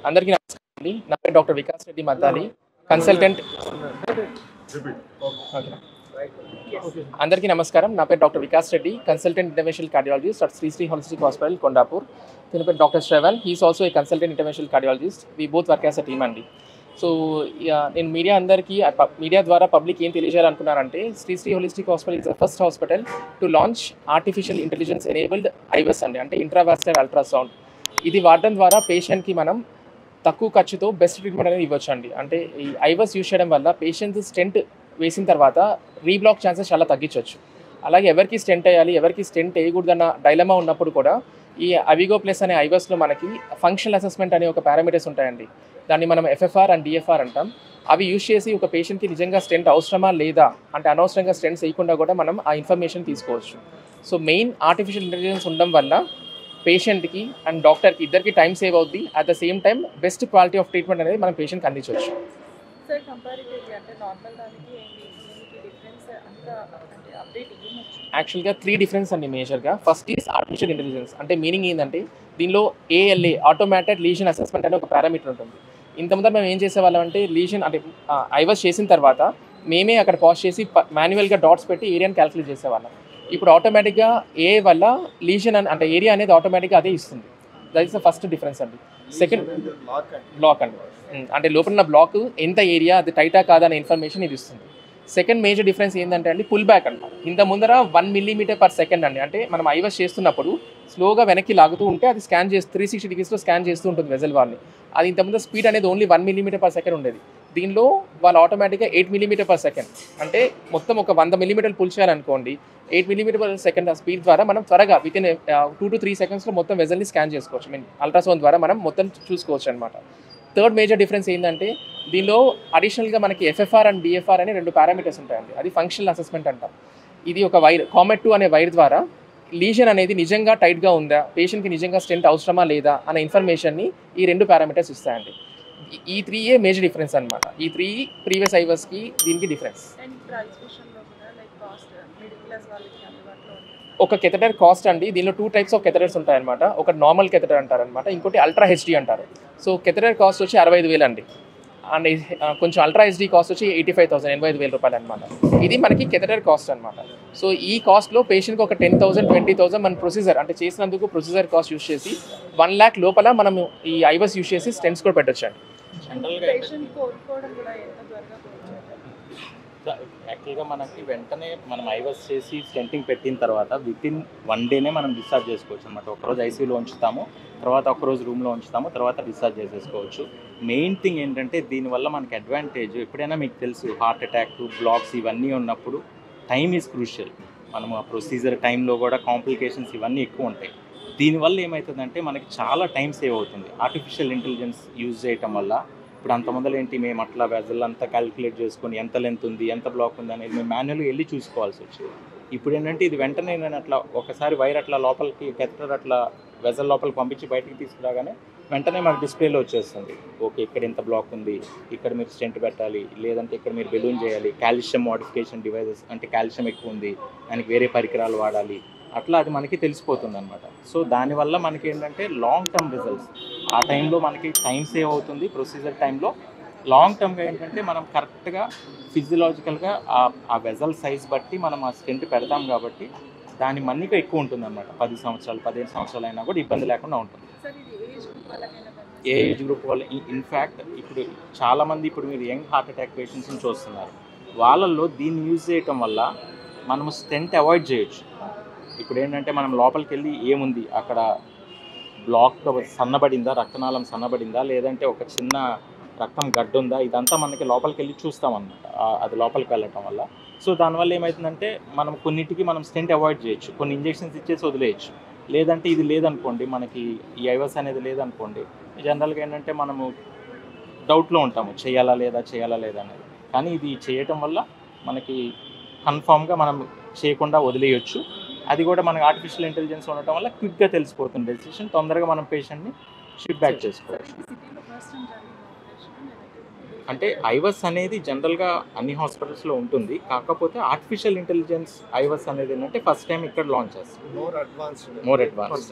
అందరికీ నమస్కారం అండి. నా పేరు డాక్టర్ వికాస్ రెడ్డి మద్దాలి, కన్సల్టెంట్. అందరికీ నమస్కారం. నా పేరు doctor Vikas Reddy, consultant interventional cardiologist at Shri holistic hospital Kondapur. దీని పేరు doctor Shravan. He's also a consultant interventional cardiologist. We both work as a team అండి. సో నేను మీడియా ద్వారా పబ్లిక్ ఏం తెలియజేయాలనుకున్నానంటే, Shri holistic hospital is the first hospital to launch artificial intelligence enabled IVUS అండి, అంటే intravascular ultrasound. ఇది వాడడం ద్వారా పేషెంట్కి మనం తక్కువ ఖర్చుతో బెస్ట్ ట్రీట్మెంట్ అనేది ఇవ్వచ్చు అండి. అంటే ఈ ఐవస్ యూజ్ చేయడం వల్ల పేషెంట్ స్టెంట్ వేసిన తర్వాత రీబ్లాక్ ఛాన్సెస్ చాలా తగ్గించవచ్చు. అలాగే ఎవరికి స్టెంట్ వేయాలి, ఎవరికి స్టెంట్ వేయకూడదన్న డైలమా ఉన్నప్పుడు కూడా ఈ అవిగో ప్లస్ అనే ఐవస్లో మనకి ఫంక్షనల్ అసెస్మెంట్ అనే ఒక పారామీటర్స్ ఉంటాయండి. దాన్ని మనం ఎఫ్ఎఫ్ఆర్ అండ్ డిఎఫ్ఆర్ అంటాం. అవి యూజ్ చేసి ఒక పేషెంట్కి నిజంగా స్టెంట్ అవసరమా లేదా, అంటే అనవసరంగా స్టెంట్స్ వేయకుండా కూడా మనం ఆ ఇన్ఫర్మేషన్ తీసుకోవచ్చు. సో మెయిన్ ఆర్టిఫిషియల్ ఇంటెలిజెన్స్ ఉండడం వల్ల పేషెంట్కి అండ్ డాక్టర్కి ఇద్దరికి టైం సేవ్ అవుద్ది. At the same time best quality of treatment అనేది మనం పేషెంట్కి అందించవచ్చు. యాక్చువల్గా 3 డిఫరెన్స్ అండి మేజర్గా. First is artificial intelligence. అంటే మీనింగ్ ఏంటంటే దీనిలో ఏఎల్ఏ ఆటోమేటెడ్ లీజన్ అసెస్మెంట్ అనే ఒక పారామీటర్ ఉంటుంది. ఇంతకుముందు మేము ఏం చేసేవాళ్ళం అంటే లీజన్ అంటే ఐవస్ చేసిన తర్వాత మేమే అక్కడ పాజ్ చేసి మాన్యువల్గా డాట్స్ పెట్టి ఏరియాని క్యాల్కులేట్ చేసేవాళ్ళం. ఇప్పుడు ఆటోమేటిక్గా ఏ వల్ల లీజన్ అంటే ఏరియా అనేది ఆటోమేటిక్గా అదే ఇస్తుంది. That is the first difference అండి. సెకండ్ బ్లాక్ అండి, అంటే లోపల ఉన్న బ్లాక్ ఎంత ఏరియా, అది టైటా కాదా అనే ఇన్ఫర్మేషన్ ఇది ఇస్తుంది. సెకండ్ మేజర్ డిఫరెన్స్ ఏంటంటే అండి పుల్ బ్యాక్ అనమాట. ఇంత ముందర 1 mm/s అండి, అంటే మనం ఐవస్ చేస్తున్నప్పుడు స్లోగా వెనక్కి లాగుతూ ఉంటే అది స్కాన్ చేసి 360 degreesలో స్కాన్ చేస్తూ ఉంటుంది వెజల్ వాల్ని. అది ఇంతకుముందు స్పీడ్ అనేది ఓన్లీ 1 mm/s ఉండేది. దీనిలో వాళ్ళు ఆటోమేటిక్గా 8 mm/s, అంటే మొత్తం ఒక 100 mm పుల్ చేయాలనుకోండి, 8 mm/s ఆ స్పీడ్ ద్వారా మనం త్వరగా వితిన్ 2 to 3 secondsలో మొత్తం వెజల్ని స్కాన్ చేసుకోవచ్చు. అల్ట్రాసౌండ్ ద్వారా మనం మొత్తం చూసుకోవచ్చు అనమాట. థర్డ్ మేజర్ డిఫరెన్స్ ఏంటంటే దీనిలో అడిషనల్గా మనకి ఎఫ్ఎఫ్ఆర్ అండ్ డిఎఫ్ఆర్ అనే 2 పారామీటర్స్ ఉంటాయండి. అది ఫంక్షనల్ అసెస్మెంట్ అంటాం. ఇది ఒక వైర్ కామెట్ 2 అనే వైర్ ద్వారా లీజన్ అనేది నిజంగా టైట్గా ఉందా, పేషెంట్కి నిజంగా స్టెంట్ అవసరమా లేదా అనే ఇన్ఫర్మేషన్ని ఈ 2 పారామీటర్స్ ఇస్తాయండి. ఈ 3 మేజర్ డిఫరెన్స్ అనమాట. ఈ 3 ప్రీవియస్ ఐవస్కి దీనికి డిఫరెన్స్. ఒక కెథెటర్ కాస్ట్ అండి, దీనిలో 2 types ఆఫ్ కెథెటర్స్ ఉంటాయన్నమాట. ఒక నార్మల్ కెథెటర్ అంటారనమాట, ఇంకోటి అల్ట్రా హెచ్డి అంటారు. సో కెథెటర్ కాస్ట్ వచ్చి 65,000 అండి, అండ్ కొంచెం అల్ట్రా హెచ్డి కాస్ట్ వచ్చి 85,000 85,000 రూపాయలు అనమాట. ఇది మనకి కెథెటర్ కాస్ట్ అనమాట. సో ఈ కాస్ట్లో పేషెంట్కి ఒక 10,000 20,000 మన ప్రొసీజర్ అంటే చేసినందుకు ప్రొసీజర్ కాస్ట్ యూస్ చేసి 1 lakh లోపల మనం ఈ ఐవస్ యూస్ చేసి స్టెంట్స్ కూడా పెట్టొచ్చండి. యాక్చువల్గా మనకి వెంటనే మనం ఐవస్ చేసి స్టెంటింగ్ పెట్టిన తర్వాత వితిన్ 1 day మనం డిశ్చార్జ్ చేసుకోవచ్చు అనమాట. ఒకరోజు ఐసీయూలో ఉంచుతాము, తర్వాత ఒకరోజు రూమ్లో ఉంచుతాము, తర్వాత డిశ్చార్జ్ చేసేసుకోవచ్చు. మెయిన్ థింగ్ ఏంటంటే దీనివల్ల మనకి అడ్వాంటేజ్, ఎప్పుడైనా మీకు తెలుసు హార్ట్ అటాక్, బ్లాక్స్ ఇవన్నీ ఉన్నప్పుడు టైం ఈజ్ క్రూషియల్. మనము ఆ ప్రొసీజర్ టైంలో కూడా కాంప్లికేషన్స్ ఇవన్నీ ఎక్కువ ఉంటాయి. దీనివల్ల ఏమవుతుందంటే మనకి చాలా టైం సేవ్ అవుతుంది ఆర్టిఫిషియల్ ఇంటెలిజెన్స్ యూజ్ చేయటం వల్ల. ఇప్పుడు అంత ముందర ఏంటి, మేము అట్లా వెజల్ అంతా క్యాలిక్యులేట్ చేసుకొని ఎంత లెంత్ ఉంది, ఎంత బ్లాక్ ఉంది అనేది మేము మాన్యువల్గా వెళ్ళి చూసుకోవాల్సి వచ్చింది. ఇప్పుడు ఏంటంటే ఇది వెంటనే నేను అట్లా ఒకసారి వైర్ అట్లా లోపలికి కెథెటర్ అట్లా వెజల్ లోపలికి పంపించి బయటికి తీసుకురాగానే వెంటనే మాకు డిస్ప్లేలో వచ్చేస్తుంది. ఓకే, ఇక్కడ ఎంత బ్లాక్ ఉంది, ఇక్కడ మీరు స్టెంట్ పెట్టాలి, లేదంటే ఇక్కడ మీరు బెలూన్ చేయాలి, కాల్షియం మోడిఫికేషన్ డివైజెస్ అంటే కాల్షియం ఎక్కువ ఉంది, దానికి వేరే పరికరాలు వాడాలి, అట్లా అది మనకి తెలిసిపోతుంది అనమాట. సో దానివల్ల మనకి ఏంటంటే లాంగ్ టర్మ్ రిజల్ట్స్, ఆ టైంలో మనకి టైం సేవ్ అవుతుంది. ప్రొసీజర్ టైంలో లాంగ్ టర్మ్గా ఏంటంటే మనం కరెక్ట్గా ఫిజియలాజికల్గా ఆ వెజల్ సైజ్ బట్టి మనం ఆ స్టెంట్ పెడతాం కాబట్టి దాని మన్నిక ఎక్కువ ఉంటుంది అనమాట. 10 సంవత్సరాలు 15 సంవత్సరాలు అయినా కూడా ఇబ్బంది లేకుండా ఉంటుంది. ఏ ఏజ్ గ్రూప్ వాళ్ళు ఇన్ఫ్యాక్ట్ ఇప్పుడు చాలామంది ఇప్పుడు మీరు యంగ్ హార్ట్ అటాక్ పేషెంట్స్ని చూస్తున్నారు, వాళ్ళల్లో దీన్ని యూజ్ చేయటం వల్ల మనము స్టెంట్ అవాయిడ్ చేయొచ్చు. ఇప్పుడు ఏంటంటే మనం లోపలికి వెళ్ళి ఏముంది అక్కడ, బ్లాక్ సన్నబడిందా, రక్తనాళం సన్నబడిందా, లేదంటే ఒక చిన్న రక్తం గడ్డ ఉందా, ఇదంతా మనకి లోపలికి వెళ్ళి చూస్తామన్నమాట అది లోపలికి వెళ్ళటం వల్ల. సో దానివల్ల ఏమవుతుందంటే మనం కొన్నిటికి మనం స్టెంట్ అవాయిడ్ చేయొచ్చు, కొన్ని ఇంజెక్షన్స్ ఇచ్చేసి వదిలేయచ్చు. లేదంటే ఇది లేదనుకోండి, మనకి ఈ ఐవస్ అనేది లేదనుకోండి, జనరల్గా ఏంటంటే మనము డౌట్లో ఉంటాము చేయాలా లేదా అనేది. కానీ ఇది చేయటం వల్ల మనకి కన్ఫామ్గా మనం చేయకుండా వదిలేయచ్చు. అది కూడా మనకి ఆర్టిఫిషియల్ ఇంటెలిజెన్స్ ఉండటం వల్ల క్విక్గా తెలిసిపోతుంది డెసిషన్, తొందరగా మనం పేషెంట్ని షిప్ బ్యాక్ చేసుకోవచ్చు. అంటే ఐవస్ అనేది జనరల్గా అన్ని హాస్పిటల్స్లో ఉంటుంది, కాకపోతే ఆర్టిఫిషియల్ ఇంటెలిజెన్స్ ఐవస్ అనేది ఏంటంటే ఫస్ట్ టైం ఇక్కడ లాంచ్ చేస్తాం. More advanced